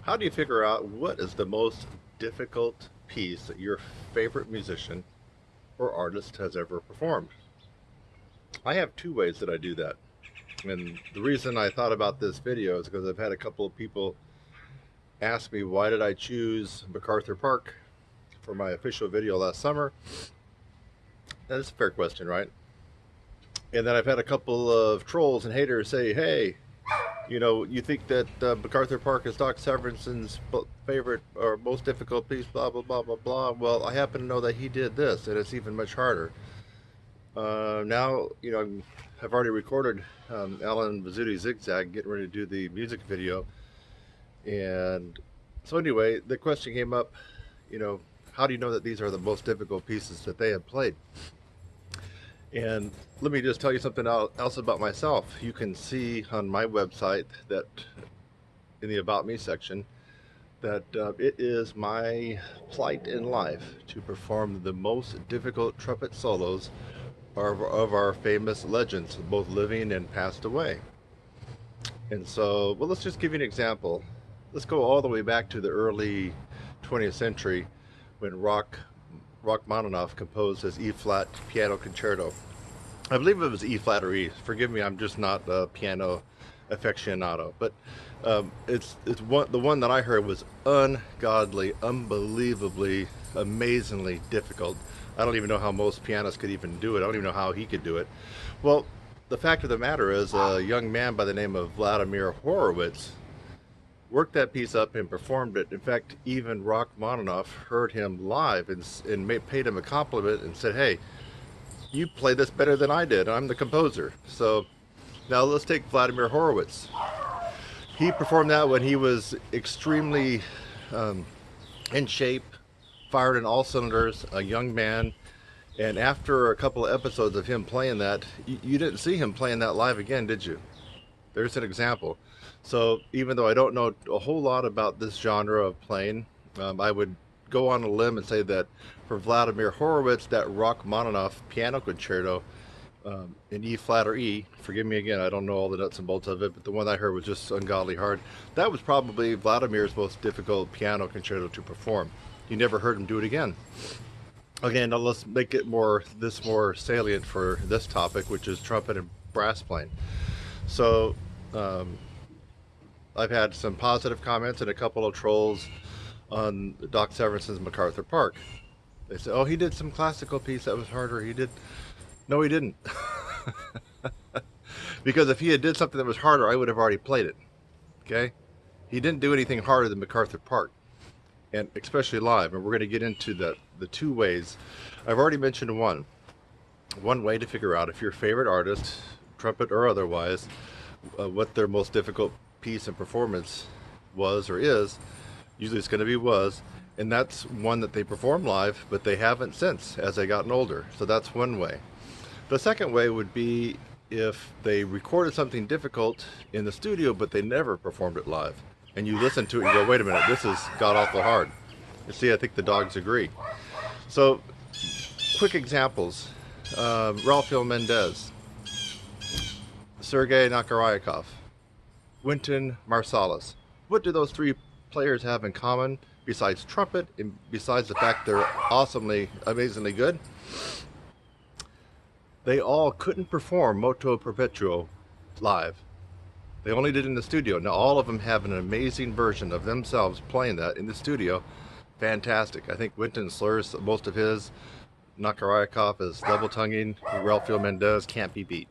How do you figure out what is the most difficult piece that your favorite musician or artist has ever performed? I have two ways that I do that. And the reason I thought about this video is because I've had a couple of people ask me why did I choose MacArthur Park for my official video last summer. That is a fair question, right? And then I've had a couple of trolls and haters say, hey, you think that MacArthur Park is Doc Severinsen's favorite or most difficult piece, blah, blah, blah, blah, blah. Well, I happen to know that he did this, and it's even much harder. Now, I've already recorded Alan Vizzuti Zigzag, getting ready to do the music video. And so anyway, the question came up, you know, how do you know that these are the most difficult pieces that they have played? And let me just tell you something else about myself. You can see on my website that in the About Me section that it is my plight in life to perform the most difficult trumpet solos of our famous legends, both living and passed away. And so, well, let's just give you an example. Let's go all the way back to the early 20th century when Rachmaninoff composed his E-flat piano concerto. I believe it was E-flat or E. Forgive me, I'm just not a piano aficionado. But the one that I heard was ungodly, unbelievably, amazingly difficult. I don't even know how most pianists could even do it. I don't even know how he could do it. Well, the fact of the matter is, a young man by the name of Vladimir Horowitz worked that piece up and performed it. In fact, even Rachmaninoff heard him live and paid him a compliment and said, hey, you play this better than I did. I'm the composer. So now let's take Vladimir Horowitz. He performed that when he was extremely in shape, fired in all cylinders, a young man. And after a couple of episodes of him playing that, you didn't see him playing that live again, did you? There's an example. So even though I don't know a whole lot about this genre of playing, I would go on a limb and say that for Vladimir Horowitz, that Rachmaninoff piano concerto in E flat or E, forgive me again, I don't know all the nuts and bolts of it, but the one I heard was just ungodly hard. That was probably Vladimir's most difficult piano concerto to perform. You never heard him do it again. Okay, now let's make it more salient for this topic, which is trumpet and brass playing. So I've had some positive comments and a couple of trolls on Doc Severinsen's MacArthur Park. They said, oh, he did some classical piece that was harder. He did. No, he didn't. Because if he had did something that was harder, I would have already played it. Okay? He didn't do anything harder than MacArthur Park, and especially live. And we're going to get into the two ways. I've already mentioned one. One way to figure out if your favorite artist, trumpet or otherwise, what their most difficult piece and performance was or is. Usually it's going to be was, and that's one that they perform live, but they haven't since as they gotten older. So that's one way. The second way would be if they recorded something difficult in the studio, but they never performed it live. And you listen to it and go, wait a minute, this is god awful hard. You see, I think the dogs agree. So, quick examples. Ralphio Mendez, Sergei Nakarayakov, Wynton Marsalis. What do those three players have in common besides trumpet and besides the fact they're awesomely, amazingly good? They all couldn't perform Moto Perpetuo live. They only did it in the studio. Now all of them have an amazing version of themselves playing that in the studio. Fantastic. I think Wynton slurs most of his. Nakarayakov is double tonguing. Ralphio Mendez can't be beat.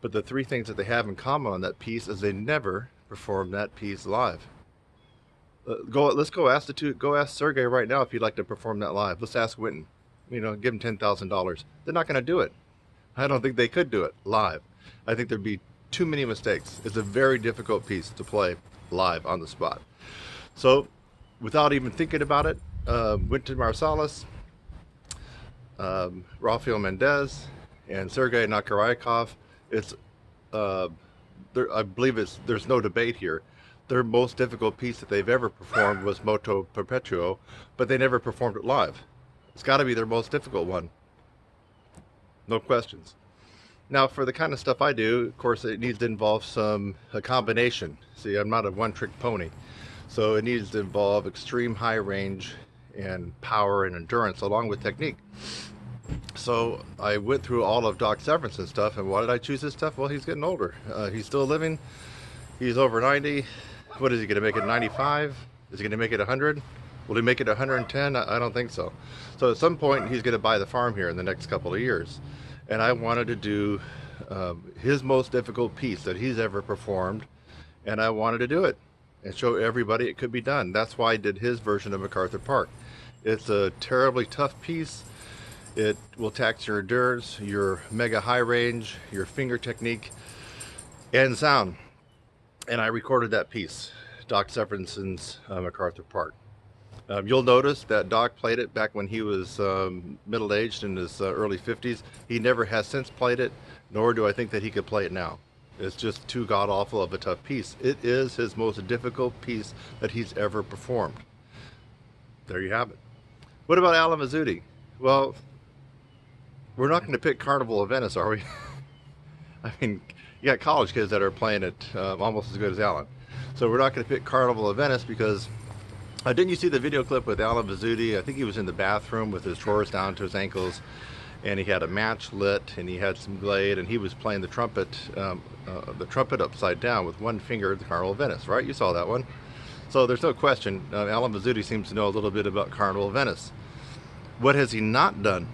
But the three things that they have in common on that piece is they never performed that piece live. Let's go ask Sergey right now if he'd like to perform that live. Let's ask Wynton. Give him $10,000. They're not going to do it. I don't think they could do it live. I think there'd be too many mistakes. It's a very difficult piece to play live on the spot. So, without even thinking about it, Wynton Marsalis, Ralphio Mendez, and Sergei Nakarayakov, I believe there's no debate here. Their most difficult piece that they've ever performed was Moto Perpetuo, but they never performed it live. It's got to be their most difficult one. No questions. Now, for the kind of stuff I do, of course, it needs to involve a combination. See, I'm not a one-trick pony. So it needs to involve extreme high range and power and endurance along with technique. So I went through all of Doc Severinsen's stuff, and why did I choose his stuff? Well, he's getting older. He's still living. He's over 90. What is he going to make it, 95? Is he going to make it 100? Will he make it 110? I don't think so. So at some point, he's going to buy the farm here in the next couple of years. And I wanted to do his most difficult piece that he's ever performed, and I wanted to do it and show everybody it could be done. That's why I did his version of MacArthur Park. It's a terribly tough piece. It will tax your endurance, your mega high range, your finger technique, and sound. And I recorded that piece, Doc Severinsen's MacArthur Park. You'll notice that Doc played it back when he was middle-aged in his early 50s. He never has since played it, nor do I think that he could play it now. It's just too god-awful of a tough piece. It is his most difficult piece that he's ever performed. There you have it. What about Alan Mazzuti? Well, we're not going to pick Carnival of Venice, are we? I mean, you got college kids that are playing it almost as good as Alan. So we're not going to pick Carnival of Venice because didn't you see the video clip with Alan Mazzuti? I think he was in the bathroom with his drawers down to his ankles, and he had a match lit, and he had some Glade, and he was playing the trumpet upside down with one finger at the Carnival of Venice, right? You saw that one. So there's no question, Alan Mazzuti seems to know a little bit about Carnival of Venice. What has he not done?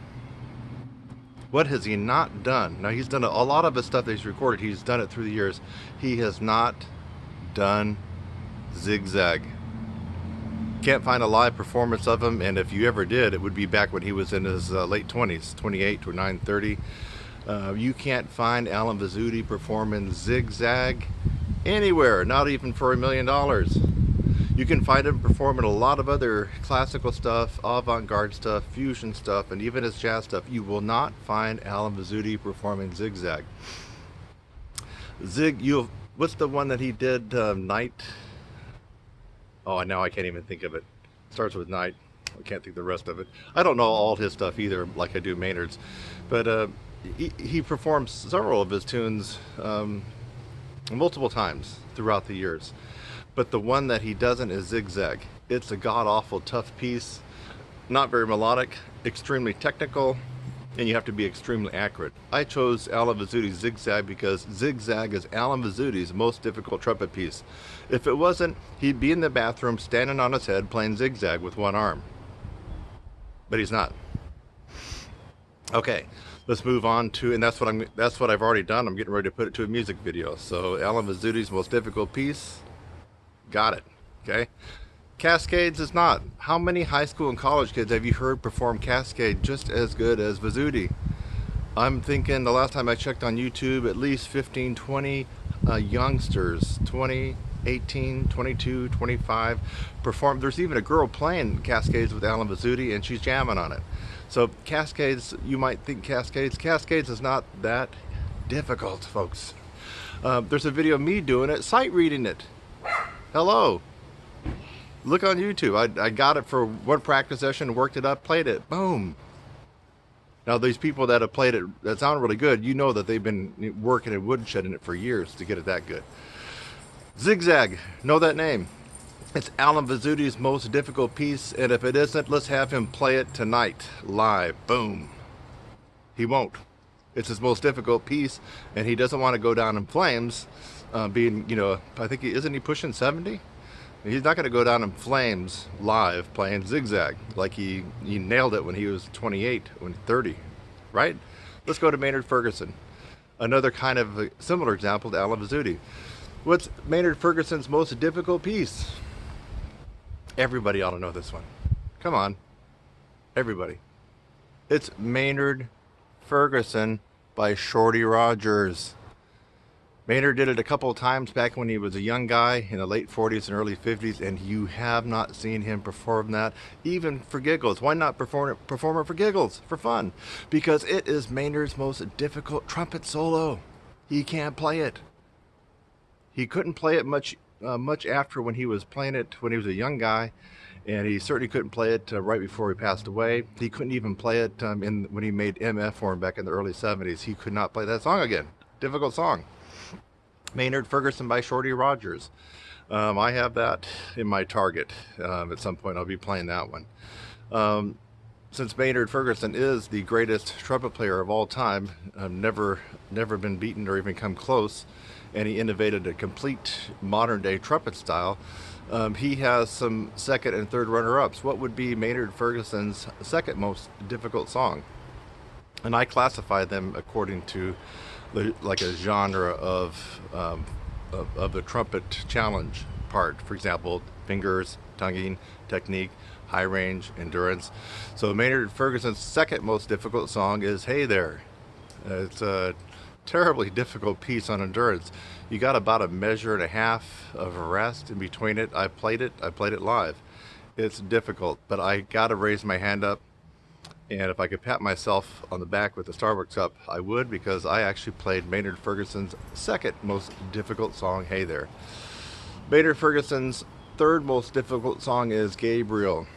What has he not done? Now, he's done a lot of his stuff that he's recorded. He's done it through the years. He has not done Zigzag. Can't find a live performance of him, and if you ever did, it would be back when he was in his late 20s, 28 or 930. You can't find Alan Mazzuti performing Zigzag anywhere, not even for $1 million. You can find him performing a lot of other classical stuff, avant-garde stuff, fusion stuff, and even his jazz stuff. You will not find Alan Mazzuti performing Zigzag. What's the one that he did, Night? Oh, now I can't even think of it. Starts with Night. I can't think the rest of it. I don't know all his stuff either, like I do Maynard's. But he performs several of his tunes multiple times throughout the years. But the one that he doesn't is Zigzag. It's a god-awful tough piece. Not very melodic, extremely technical, and you have to be extremely accurate. I chose Alan Mazzuti's Zigzag because Zigzag is Alan Mazzuti's most difficult trumpet piece. If it wasn't, he'd be in the bathroom standing on his head playing Zigzag with one arm. But he's not. Okay, let's move on to, and that's what I've already done. I'm getting ready to put it to a music video. So Alan Mazzuti's most difficult piece, got it. Okay. Cascades is not. How many high school and college kids have you heard perform Cascade just as good as Mazzuti? I'm thinking the last time I checked on YouTube, at least 15, 20 youngsters, 20, 18, 22, 25, perform. There's even a girl playing Cascades with Alan Mazzuti, and she's jamming on it. So Cascades, you might think Cascades is not that difficult, folks. There's a video of me doing it, sight reading it. Hello. Look on YouTube. I got it for one practice session, worked it up, played it. Boom. Now, these people that have played it that sound really good, you know that they've been working and woodshedding it for years to get it that good. Zigzag. Know that name. It's Alan Mazzuti's most difficult piece, and if it isn't, let's have him play it tonight, live. Boom. He won't. It's his most difficult piece, and he doesn't want to go down in flames, being, I think isn't he pushing 70? He's not going to go down in flames live playing Zigzag like he nailed it when he was 28, when 30, right? Let's go to Maynard Ferguson. Another kind of a similar example to Alan Mazzuti. What's Maynard Ferguson's most difficult piece? Everybody ought to know this one. Come on. Everybody. It's Maynard Ferguson by Shorty Rogers. Maynard did it a couple of times back when he was a young guy in the late 40s and early 50s, and you have not seen him perform that, even for giggles. Why not perform it for giggles, for fun? Because it is Maynard's most difficult trumpet solo. He can't play it. He couldn't play it much after when he was playing it when he was a young guy, and he certainly couldn't play it right before he passed away. He couldn't even play it when he made MF for him back in the early 70s. He could not play that song again. Difficult song. Maynard Ferguson by Shorty Rogers. I have that in my target. At some point I'll be playing that one. Since Maynard Ferguson is the greatest trumpet player of all time, never been beaten or even come close, and he innovated a complete modern day trumpet style, he has some second and third runner-ups. What would be Maynard Ferguson's second most difficult song? And I classify them according to like a genre of the trumpet challenge part. For example, fingers, tonguing, technique, high range, endurance. So Maynard Ferguson's second most difficult song is Hey There. It's a terribly difficult piece on endurance. You got about a measure and a half of a rest in between it. I played it live. It's difficult, but I got to raise my hand up, and if I could pat myself on the back with a Starbucks cup, I would, because I actually played Maynard Ferguson's second most difficult song, Hey There. Maynard Ferguson's third most difficult song is Gabriel.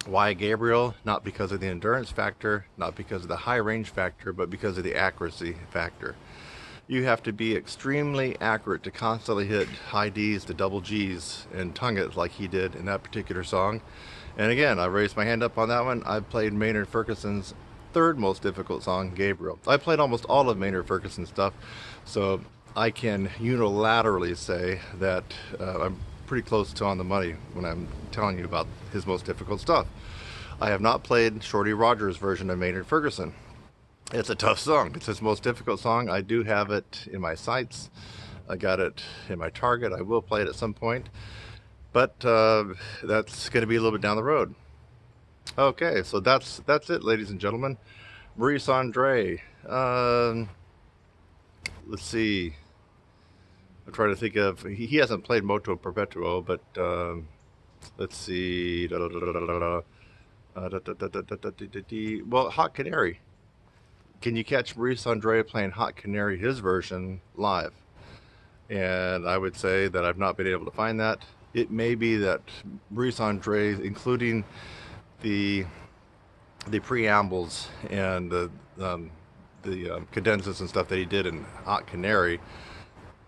Why Gabriel? Not because of the endurance factor, not because of the high range factor, but because of the accuracy factor. You have to be extremely accurate to constantly hit high D's to double G's and tongue it like he did in that particular song. And again, I raised my hand up on that one. I played Maynard Ferguson's third most difficult song, Gabriel. I played almost all of Maynard Ferguson's stuff, so I can unilaterally say that I'm pretty close to on the money when I'm telling you about his most difficult stuff. I have not played Shorty Rogers' version of Maynard Ferguson. It's a tough song. It's his most difficult song. I do have it in my sights. I got it in my target. I will play it at some point, but that's going to be a little bit down the road. Okay, so that's it, ladies and gentlemen. Maurice Andre. Let's see. I'm trying to think of. He hasn't played Moto Perpetuo, but let's see. Well, Hot Canary. Can you catch Maurice Andre playing Hot Canary, his version, live? And I would say that I've not been able to find that. It may be that Maurice Andre, including the preambles and the cadences and stuff that he did in Hot Canary,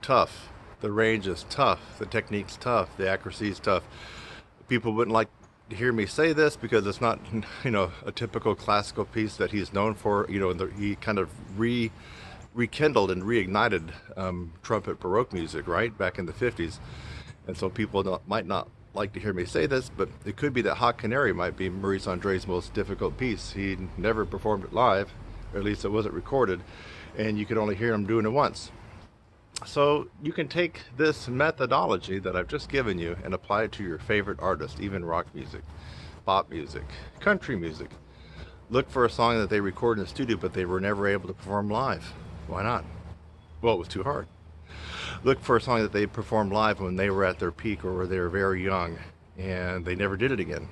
tough. The range is tough. The technique's tough. The accuracy's tough. People wouldn't like to hear me say this because it's not, a typical classical piece that he's known for. He kind of rekindled and reignited trumpet Baroque music, right, back in the 50s. And so people might not like to hear me say this, but it could be that Hot Canary might be Maurice Andre's most difficult piece. He never performed it live, or at least it wasn't recorded, and you could only hear him doing it once. So you can take this methodology that I've just given you and apply it to your favorite artist, even rock music, pop music, country music. Look for a song that they recorded in the studio but they were never able to perform live. Why not? Well, it was too hard. Look for a song that they performed live when they were at their peak or when they were very young and they never did it again.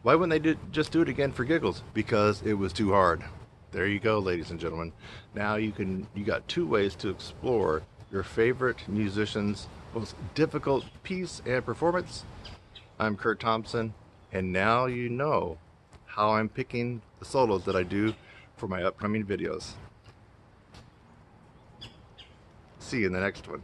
Why wouldn't they just do it again for giggles? Because it was too hard. There you go, ladies and gentlemen. Now you got two ways to explore your favorite musician's most difficult piece and performance. I'm Kurt Thompson, and now you know how I'm picking the solos that I do for my upcoming videos. See you in the next one.